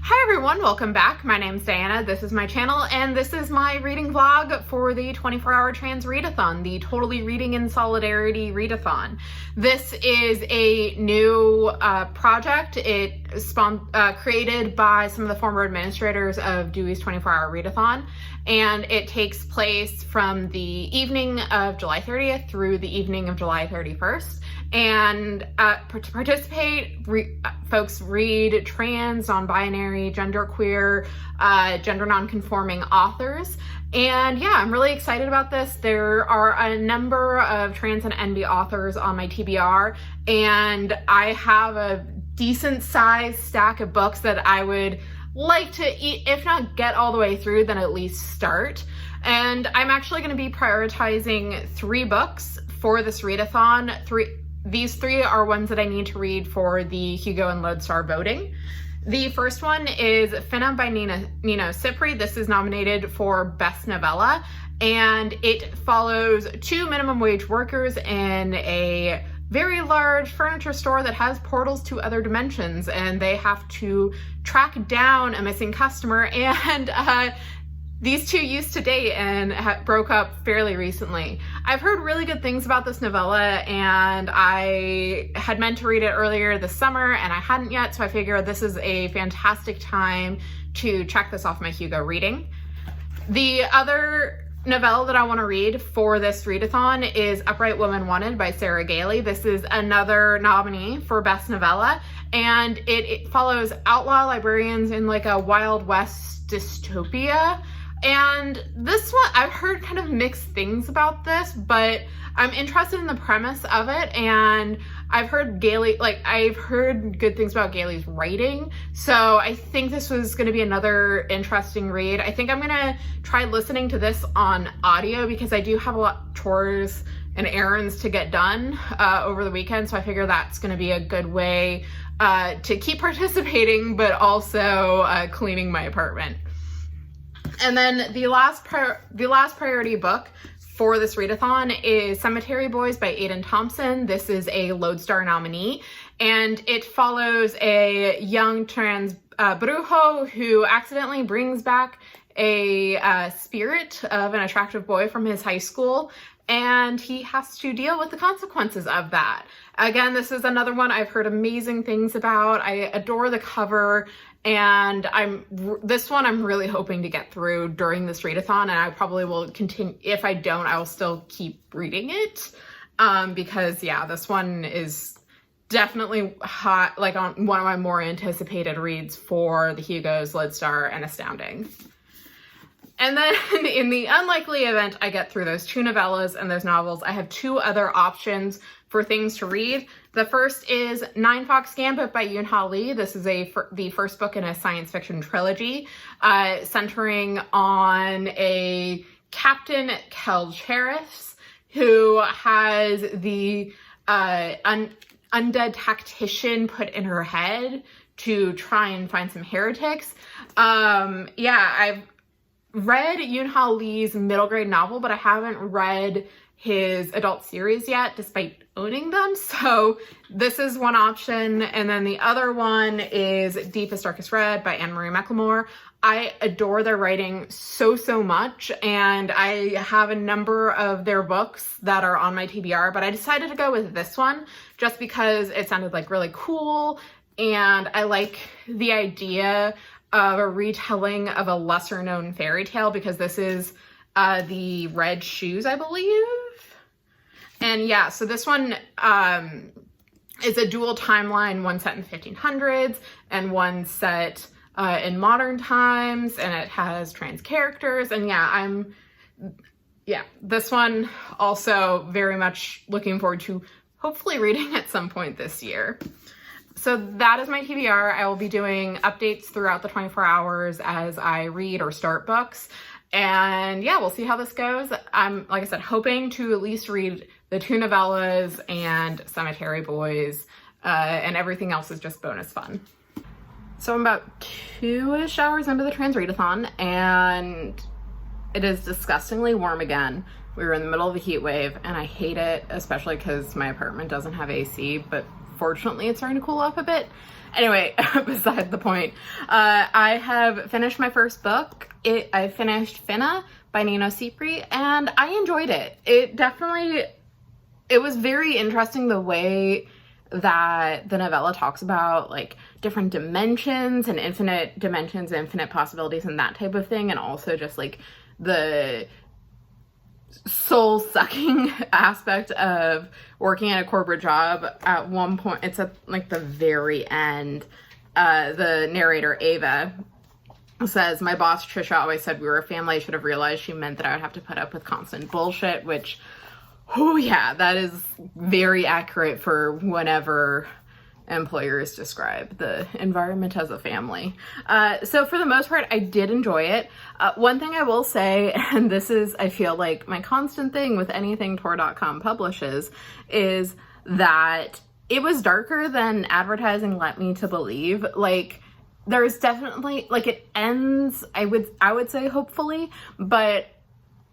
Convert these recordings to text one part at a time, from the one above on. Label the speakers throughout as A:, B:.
A: Hi everyone, welcome back. My name's Diana, this is my channel, and this is my reading vlog for the 24-hour TransReadathon, the Totally Reading in Solidarity readathon. This is a new project. It's created by some of the former administrators of Dewey's 24-hour readathon, and it takes place from the evening of July 30th through the evening of July 31st. And to participate, folks read trans, non-binary, genderqueer, gender non-conforming authors. And yeah, I'm really excited about this. There are a number of trans and NB authors on my TBR, and I have a decent sized stack of books that I would like to, if not get all the way through, then at least start. And I'm actually going to be prioritizing 3 books for this readathon. These 3 are ones that I need to read for the Hugo and Lodestar voting. The first one is Finna by Nino Cipri. This is nominated for Best Novella, and it follows 2 minimum wage workers in a very large furniture store that has portals to other dimensions, and they have to track down a missing customer, and these 2 used to date and broke up fairly recently. I've heard really good things about this novella, and I had meant to read it earlier this summer and I hadn't yet, so I figured this is a fantastic time to check this off my Hugo reading. The other novella that I want to read for this readathon is Upright Woman Wanted by Sarah Gailey. This is another nominee for Best Novella, and it follows outlaw librarians in like a Wild West dystopia. And this one, I've heard kind of mixed things about this, but I'm interested in the premise of it, and I've heard good things about Gailey's writing, so I think this was going to be another interesting read. I think I'm going to try listening to this on audio because I do have a lot of chores and errands to get done over the weekend, so I figure that's going to be a good way to keep participating, but also cleaning my apartment. And then the last priority book for this readathon is Cemetery Boys by Aiden Thompson. This is a Lodestar nominee, and it follows a young trans brujo who accidentally brings back a spirit of an attractive boy from his high school, and he has to deal with the consequences of that. Again, this is another one I've heard amazing things about. I adore the cover, and this one I'm really hoping to get through during this readathon, and I probably will continue. If I don't, I will still keep reading it, because yeah, this one is definitely hot, like on one of my more anticipated reads for the Hugos, Lodestar, and Astounding. And then in the unlikely event I get through those 2 novellas and those novels, I have 2 other options for things to read. The first is Nine Fox Gambit by Yoon-Ha Lee. This is the first book in a science fiction trilogy, centering on a Captain Kelcheris who has the undead tactician put in her head to try and find some heretics. Yeah, I've read Yoon-Ha Lee's middle grade novel, but I haven't read his adult series yet, despite owning them. So this is one option. And then the other one is Deepest Darkest Red by Anne Marie McLemore. I adore their writing so much, and I have a number of their books that are on my TBR, but I decided to go with this one just because it sounded like really cool, and I like the idea of a retelling of a lesser known fairy tale, because this is the Red Shoes, I believe. And yeah, so this one is a dual timeline, one set in the 1500s and one set in modern times, and it has trans characters. And yeah, this one also very much looking forward to hopefully reading at some point this year. So that is my TBR. I will be doing updates throughout the 24 hours as I read or start books. And yeah, we'll see how this goes. I'm, like I said, hoping to at least read the 2 novellas and Cemetery Boys, and everything else is just bonus fun. So I'm about 2-ish hours into the TransReadathon, and it is disgustingly warm again. We were in the middle of a heat wave, and I hate it, especially because my apartment doesn't have AC, but fortunately it's starting to cool off a bit. Anyway, beside the point, I have finished my first book. I finished Finna by Nino Cipri, and I enjoyed it. It was very interesting the way that the novella talks about like different dimensions and infinite dimensions, infinite possibilities and that type of thing, and also just like the soul-sucking aspect of working at a corporate job. At one point, it's at like the very end, the narrator Ava says, "My boss Trisha always said we were a family. I should have realized she meant that I would have to put up with constant bullshit," which, oh yeah, that is very accurate for whenever employers describe the environment as a family. So for the most part, I did enjoy it. One thing I will say, and this is, I feel like, my constant thing with anything Tor.com publishes, is that it was darker than advertising led me to believe. Like, there's definitely, like, it ends, I would say hopefully, but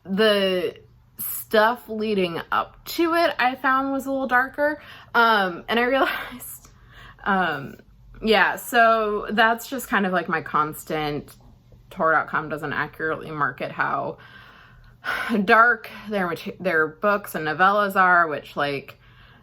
A: the stuff leading up to it I found was a little darker. And I realized, yeah, so that's just kind of like my constant. Tor.com doesn't accurately market how dark their books and novellas are, which, like,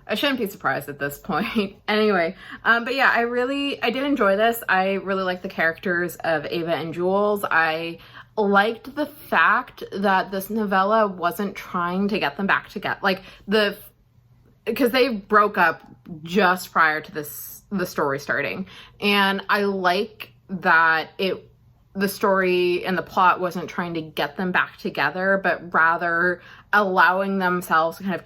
A: I shouldn't be surprised at this point. Anyway, but yeah, I did enjoy this. I really like the characters of Ava and Jules. I liked the fact that this novella wasn't trying to get them back together, like because they broke up just prior to the story starting, and I like that the story and the plot wasn't trying to get them back together, but rather allowing themselves to kind of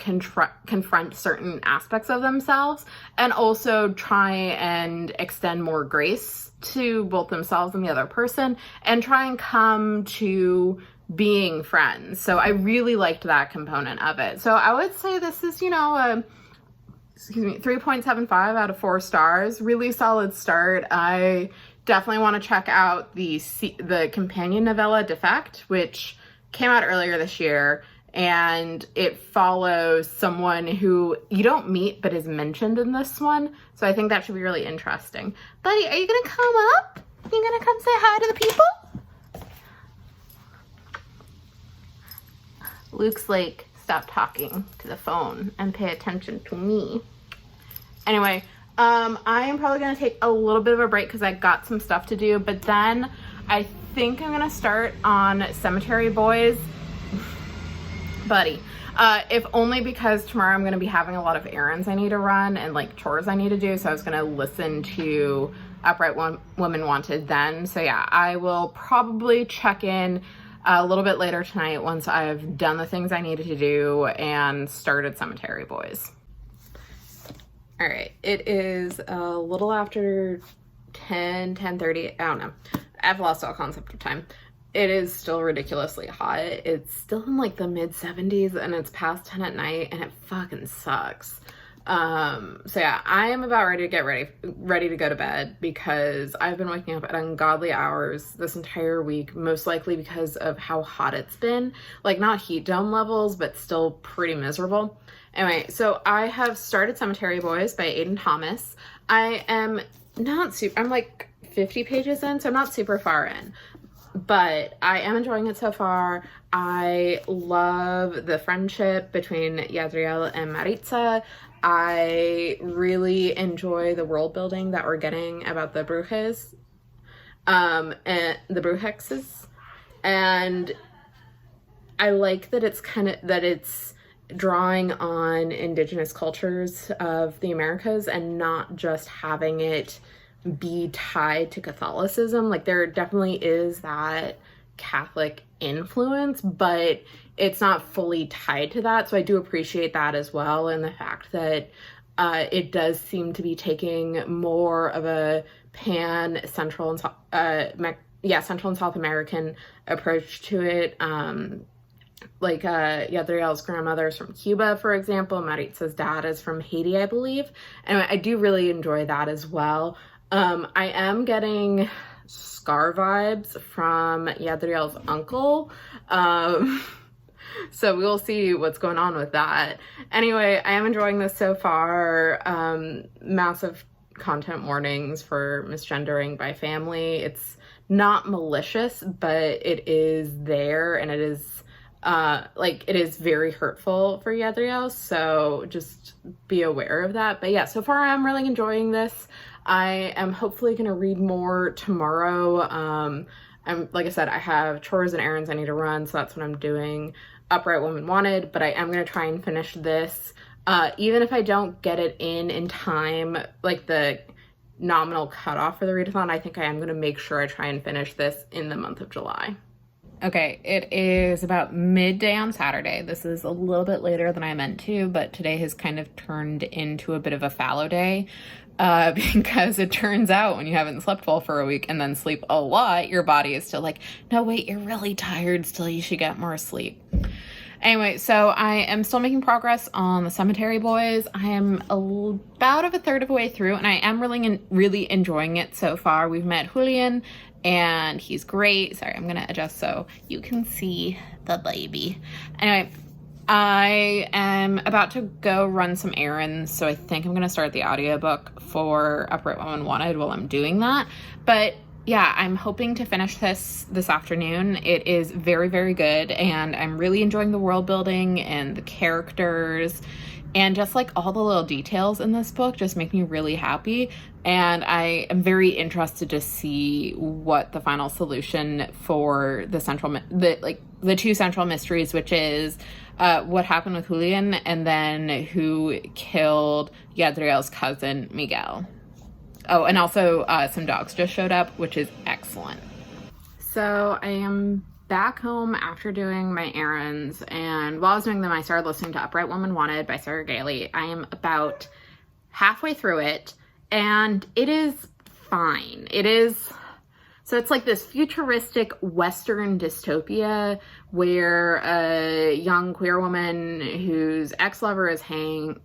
A: confront certain aspects of themselves, and also try and extend more grace to both themselves and the other person, and try and come to being friends. So I really liked that component of it. So I would say this is, 3.75 out of 4 stars. Really solid start. I definitely want to check out the companion novella Defect, which came out earlier this year, and it follows someone who you don't meet but is mentioned in this one. So I think that should be really interesting. Buddy, are you gonna come up? Are you gonna come say hi to the people? Luke's like, stop talking to the phone and pay attention to me. Anyway, I am probably going to take a little bit of a break because I got some stuff to do, but then I think I'm going to start on Cemetery Boys. Buddy, if only because tomorrow I'm going to be having a lot of errands I need to run and like chores I need to do, so I was going to listen to Upright Woman Wanted then. So yeah, I will probably check in a little bit later tonight once I've done the things I needed to do and started Cemetery Boys. All right, it is a little after 10:30. I don't know. I've lost all concept of time. It is still ridiculously hot. It's still in like the mid 70s and it's past 10 at night and it fucking sucks. So yeah, I am about ready to get ready to go to bed because I've been waking up at ungodly hours this entire week, most likely because of how hot it's been. Like, not heat dome levels, but still pretty miserable. Anyway, so I have started Cemetery Boys by Aiden Thomas. I'm like 50 pages in, so I'm not super far in, but I am enjoying it so far. I love the friendship between Yadriel and Maritza. I really enjoy the world building that we're getting about the Brujes, and the Bruhexes, and I like that it's drawing on indigenous cultures of the Americas and not just having it be tied to Catholicism. Like, there definitely is that Catholic influence, but it's not fully tied to that. So I do appreciate that as well, and the fact that it does seem to be taking more of a Central and South American approach to it. Like Yadriel's grandmother is from Cuba, for example. Maritza's dad is from Haiti, I believe. And I do really enjoy that as well. I am getting Scar vibes from Yadriel's uncle. So we'll see what's going on with that. Anyway, I am enjoying this so far. Massive content warnings for misgendering by family. It's not malicious, but it is there, and it is it is very hurtful for Yadriel, so just be aware of that. But yeah, so far I'm really enjoying this. I am hopefully going to read more tomorrow. Like I said, I have chores and errands I need to run, so that's what I'm doing. Upright Woman Wanted, but I am going to try and finish this. Even if I don't get it in time, like the nominal cutoff for the readathon, I think I am going to make sure I try and finish this in the month of July. Okay, it is about midday on Saturday. This is a little bit later than I meant to, but today has kind of turned into a bit of a fallow day. Because it turns out when you haven't slept well for a week and then sleep a lot, your body is still like, no, wait, you're really tired still, you should get more sleep. Anyway, so I am still making progress on the Cemetery Boys. I am about a third of the way through, and I am really enjoying it so far. We've met Julian, and he's great. Sorry, I'm gonna adjust so you can see the baby. Anyway, I am about to go run some errands, so I think I'm going to start the audiobook for Upright Woman Wanted while I'm doing that. But yeah, I'm hoping to finish this afternoon. It is very, very good, and I'm really enjoying the world building and the characters, and just like all the little details in this book just make me really happy. And I am very interested to see what the final solution for the two central mysteries, which is what happened with Julian, and then who killed Yadriel's cousin, Miguel. Oh, and also some dogs just showed up, which is excellent. So I am back home after doing my errands, and while I was doing them, I started listening to Upright Woman Wanted by Sarah Gailey. I am about halfway through it, and it is fine. So it's like this futuristic Western dystopia where a young queer woman whose ex-lover is hanged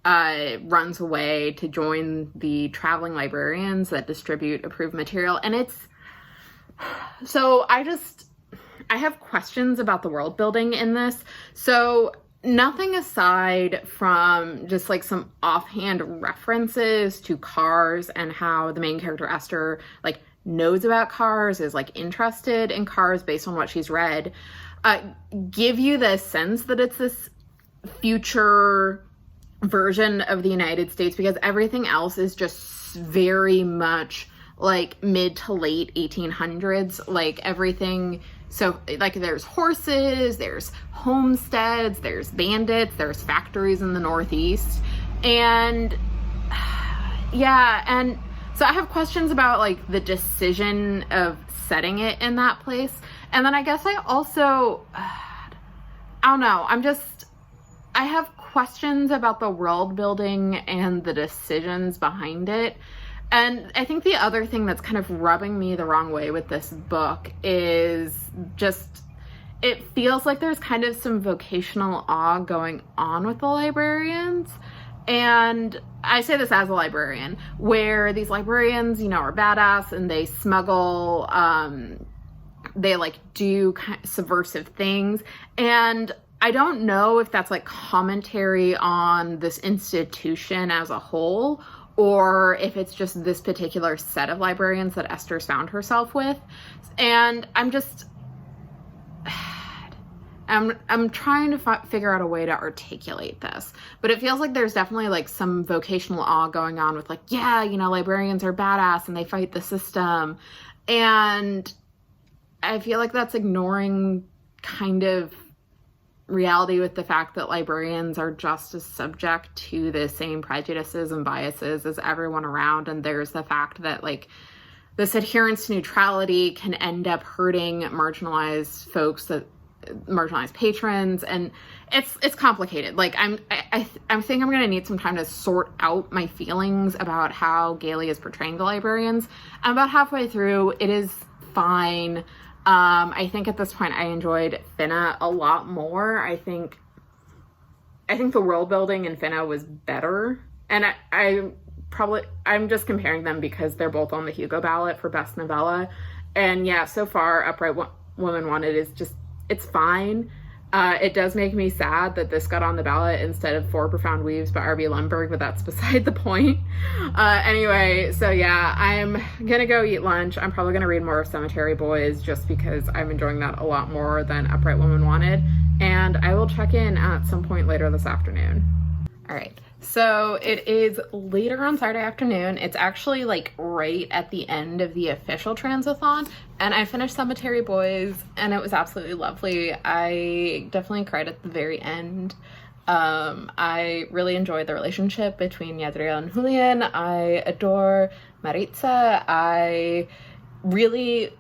A: runs away to join the traveling librarians that distribute approved material. And I have questions about the world building in this. So nothing aside from just like some offhand references to cars and how the main character Esther knows about cars, is interested in cars based on what she's read, give you the sense that it's this future version of the United States, because everything else is just very much mid to late 1800s, everything. So there's horses, there's homesteads, there's bandits, there's factories in the Northeast, and yeah, and so I have questions about the decision of setting it in that place. And then I guess I also, I don't know, I have questions about the world building and the decisions behind it. And I think the other thing that's kind of rubbing me the wrong way with this book is just, it feels like there's kind of some vocational awe going on with the librarians. And I say this as a librarian, where these librarians, are badass and they smuggle, they do subversive things. And I don't know if that's commentary on this institution as a whole, or if it's just this particular set of librarians that Esther's found herself with. And I'm trying to figure out a way to articulate this, but it feels like there's definitely some vocational awe going on with librarians are badass and they fight the system. And I feel like that's ignoring kind of reality with the fact that librarians are just as subject to the same prejudices and biases as everyone around. And there's the fact that this adherence to neutrality can end up hurting marginalized folks, marginalized patrons, and it's complicated. I think I'm gonna need some time to sort out my feelings about how Gailey is portraying the librarians. I'm about halfway through. It is fine. I think at this point I enjoyed Finna a lot more. I think the world building in Finna was better, and I'm just comparing them because they're both on the Hugo ballot for best novella. And yeah, so far Upright Woman Wanted is just, it's fine. It does make me sad that this got on the ballot instead of Four Profound Weaves by R.B. Lundberg, but that's beside the point. Anyway, so yeah, I'm gonna go eat lunch. I'm probably gonna read more of Cemetery Boys just because I'm enjoying that a lot more than Upright Woman Wanted, and I will check in at some point later this afternoon. All right, so it is later on Saturday afternoon. It's actually like right at the end of the official TransReadathon, and I finished Cemetery Boys, and it was absolutely lovely. I definitely cried at the very end. I really enjoyed the relationship between Yadriel and Julian. I adore Maritza. I really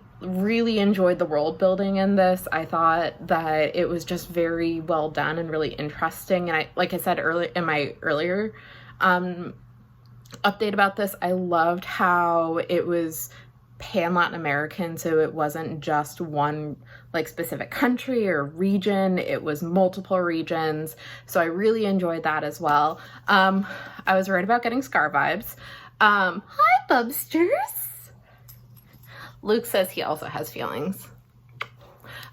A: enjoyed the world building in this. I thought that it was just very well done and really interesting. And like I said earlier in my earlier update about this, I loved how it was pan-Latin American, so it wasn't just one like specific country or region, it was multiple regions. So I really enjoyed that as well. I was right about getting Scar vibes. Hi, Bubsters. Luke says he also has feelings.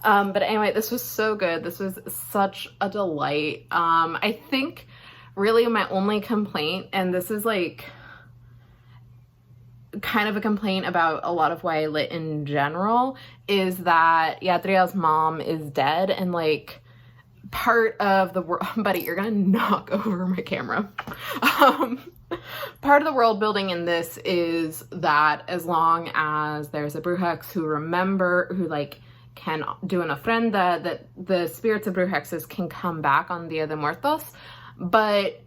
A: But anyway, this was so good. This was such a delight. I think really my only complaint, and this is like kind of a complaint about a lot of YA lit in general, is that Yadriel's mom is dead, and like part of the world, buddy, you're gonna knock over my camera. Part of the world building in this is that as long as there's a Brujex who like can do an ofrenda, that the spirits of Brujexes can come back on Dia de Muertos. But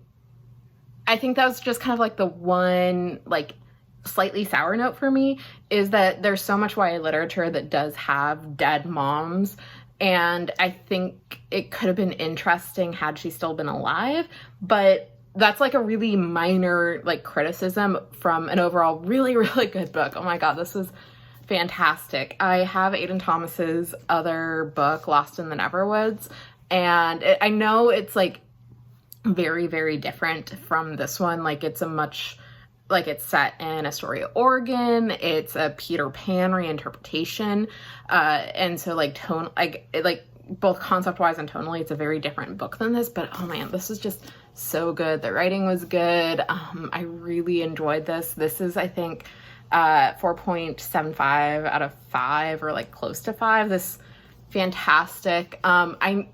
A: I think that was just kind of like the one like slightly sour note for me, is that there's so much YA literature that does have dead moms, and I think it could have been interesting had she still been alive, but that's like a really minor like criticism from an overall really good book. Oh my god, this was fantastic. I have Aiden Thomas's other book, Lost in the Neverwoods, and I know it's like very different from this one. Like it's it's set in Astoria, Oregon. It's a Peter Pan reinterpretation, and so like both concept-wise and tonally, it's a very different book than this. But oh man, this was just so good. The writing was good. I really enjoyed this. This is, I think, 4.75 out of 5, or like close to 5. This fantastic. I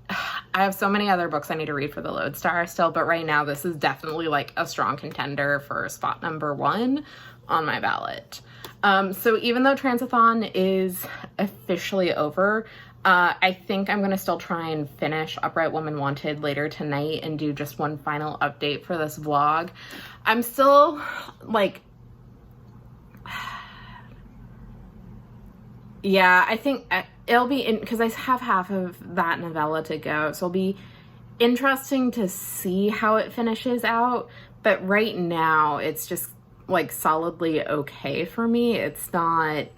A: have so many other books I need to read for the Lodestar still, but right now this is definitely like a strong contender for spot number 1 on my ballot. So even though TransReadathon is officially over, I think I'm gonna still try and finish Upright Woman Wanted later tonight and do just one final update for this vlog. I'm still like, yeah, I think it'll be because I have half of that novella to go, so it'll be interesting to see how it finishes out. But right now it's just like solidly okay for me. It's not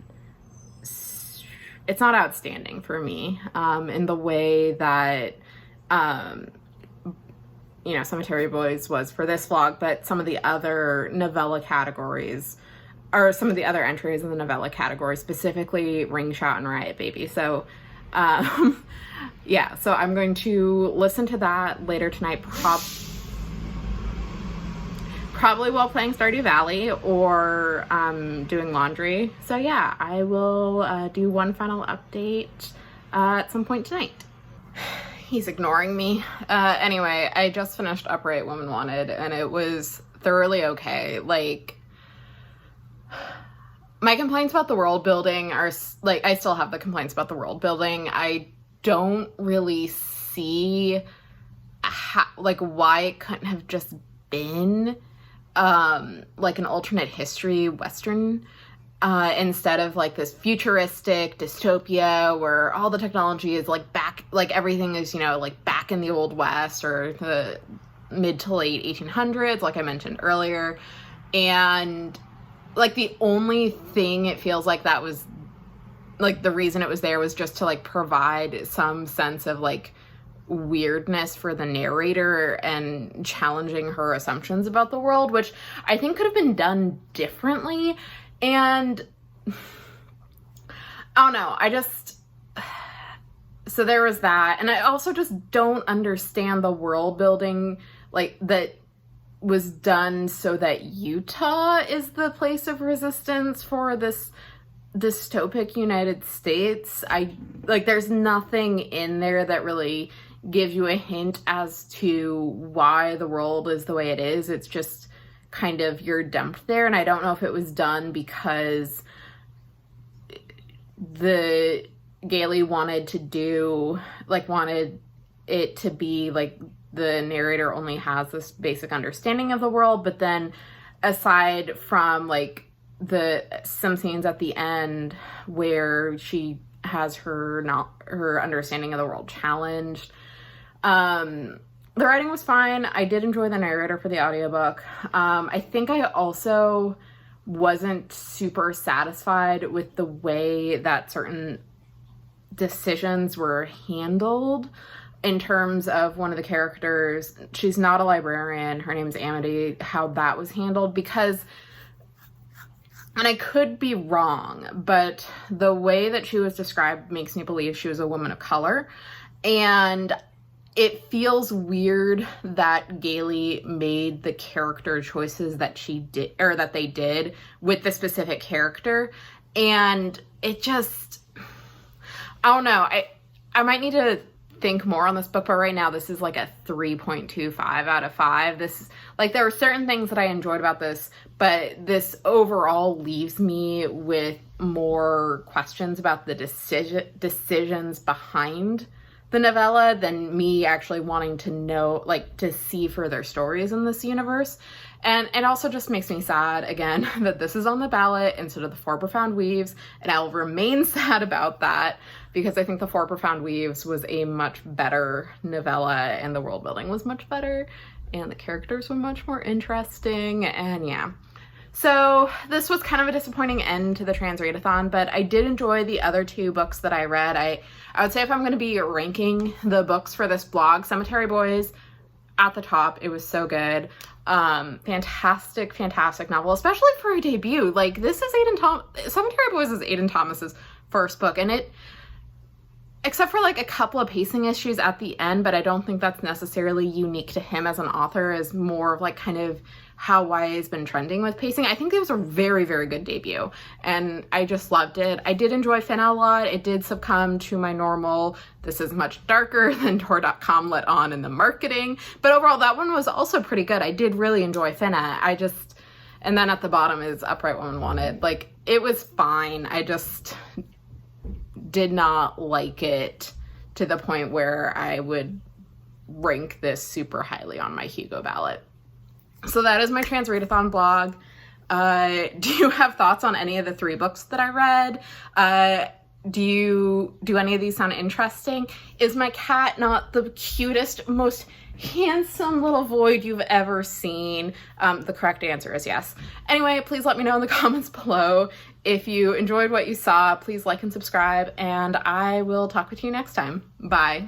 A: outstanding for me in the way that Cemetery Boys was for this vlog, but some of the other novella categories, or some of the other entries in the novella category, specifically Ring Shot and Riot Baby. So yeah, so I'm going to listen to that later tonight, probably while playing Stardew Valley or doing laundry. So yeah, I will do one final update at some point tonight. He's ignoring me. Anyway, I just finished Upright Woman Wanted, and it was thoroughly okay. Like, my complaints about the world building are like, I still have the complaints about the world building. I don't really see why it couldn't have just been like an alternate history Western, instead of like this futuristic dystopia where all the technology is like back, like everything is, like back in the Old West or the mid to late 1800s, like I mentioned earlier. And like the only thing it feels like that was like the reason it was there was just to like provide some sense of like weirdness for the narrator and challenging her assumptions about the world, which I think could have been done differently. And I don't know, So there was that. And I also just don't understand the world building, like, that was done so that Utah is the place of resistance for this dystopic United States. There's nothing in there that really gives you a hint as to why the world is the way it is. It's just kind of, you're dumped there. And I don't know if it was done because Gailey wanted it to be like the narrator only has this basic understanding of the world, but then aside from like some scenes at the end where she has her understanding of the world challenged, the writing was fine. I did enjoy the narrator for the audiobook. I think I also wasn't super satisfied with the way that certain decisions were handled. In terms of one of the characters, she's not a librarian, her name's Amity, how that was handled, because, and I could be wrong, but the way that she was described makes me believe she was a woman of color, and it feels weird that Gailey made the character choices that she did, or that they did with the specific character, and it just, I don't know, I might need to think more on this book, but right now this is like a 3.25 out of 5. This is like, there were certain things that I enjoyed about this, but this overall leaves me with more questions about the decisions behind the novella than me actually wanting to know, like, to see further stories in this universe. And it also just makes me sad, again, that this is on the ballot instead of The Four Profound Weaves, and I'll remain sad about that, because I think The Four Profound Weaves was a much better novella, and the world building was much better, and the characters were much more interesting, and yeah. So this was kind of a disappointing end to the TransReadathon, but I did enjoy the other 2 books that I read. I would say if I'm going to be ranking the books for this blog, Cemetery Boys at the top. It was so good. Fantastic novel, especially for a debut. Like, this is Cemetery Boys is Aiden Thomas's first book, and it, except for like a couple of pacing issues at the end, but I don't think that's necessarily unique to him as an author, is more of like kind of how YA has been trending with pacing. I think it was a very, very good debut, and I just loved it. I did enjoy Finna a lot. It did succumb to my normal, this is much darker than Tor.com let on in the marketing, but overall that one was also pretty good. I did really enjoy Finna. And then at the bottom is Upright Woman Wanted. Like, it was fine. I just did not like it to the point where I would rank this super highly on my Hugo ballot. So that is my TransReadathon blog. Do you have thoughts on any of the 3 books that I read? Do any of these sound interesting? Is my cat not the cutest, most handsome little void you've ever seen? The correct answer is yes. Anyway, please let me know in the comments below. If you enjoyed what you saw, please like and subscribe, and I will talk with you next time. Bye.